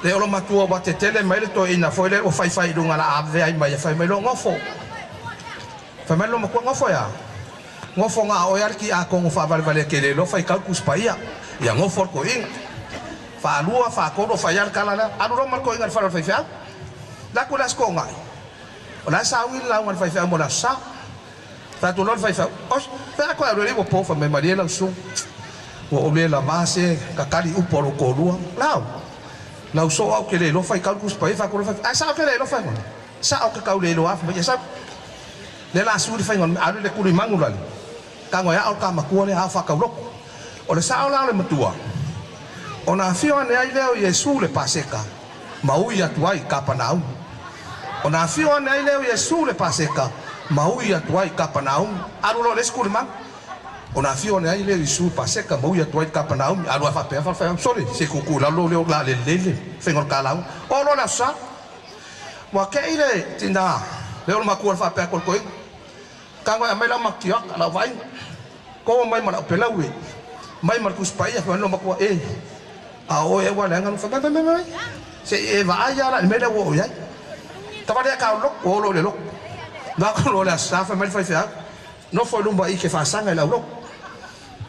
le olo matua wa te tele mai le to ina foi le o fai runga la ave ai mai fai mai lo ngofo fai mai lo ma ko ngofo ya ngofo nga o yar ki a ko fa vale ke le lo fai ka kus paia ya ngofo ko in fa lua fa ko do fai yar kala la anu ro mar ko ingar fa fai fa la ko las ko ngai ona sa wi la ngal fai fa mo la sa fa tu lo fai fa os fa ko ro le bo po fa me maria la su o le la base ka kali u por ko lua la uso au que le lo fai calcus pa fa ko fa sa que le lo fai sa au que le lo af me sa le la su fai ngon a le ku ri mangulan ka ngo ya au ka ma ku le ha fa ka lo o le sa la le matua ona fio ne ai leo Yesu le paseka mau ia tuai ka panau ona fio ne ai leo Yesu le paseka mau ia tuai ka panau aru lo le ku ri mang ona fio ne ai le Yesu paseka mau ia tuai ka panau aru fa pe fa sorry se ku la lo la le fengol ka la o lo la sa wa ke ile tinda le o ma ku fa pe ko ka ngo mai la makia la vai ko mai ma pe la we mai mar ku spai fa no ma ku a o e wa la ngan fa mai se e va ya la me le wo ya ta va de ka lo o lo le lo na ko lo la sa fa mai fa fa no foi lumba i ke fa sanga la lo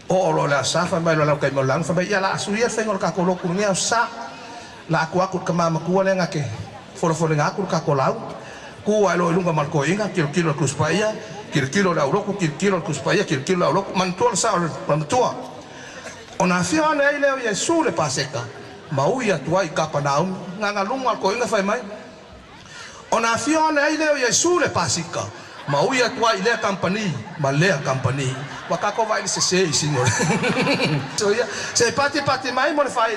o lo la sa fa mai lo la kai mo lang fa ya la su ya fengol ka ko lo ku ngia sa la aku ka mama ku le ngake fo nga aku ka ko lau ku ai lo lunga mal ko inga kilo ku spaya kilo la lo ku kilo ku spaya kilo la lo mantua sa mantua ona fia na ile Yesu le paseka mau ia tuai ka panau nga lunga ko inga fa mai ona fia na ile Yesu le paseka mau ia tuai le company ma le company wakako vai se singo so ya se pati mai mo le fai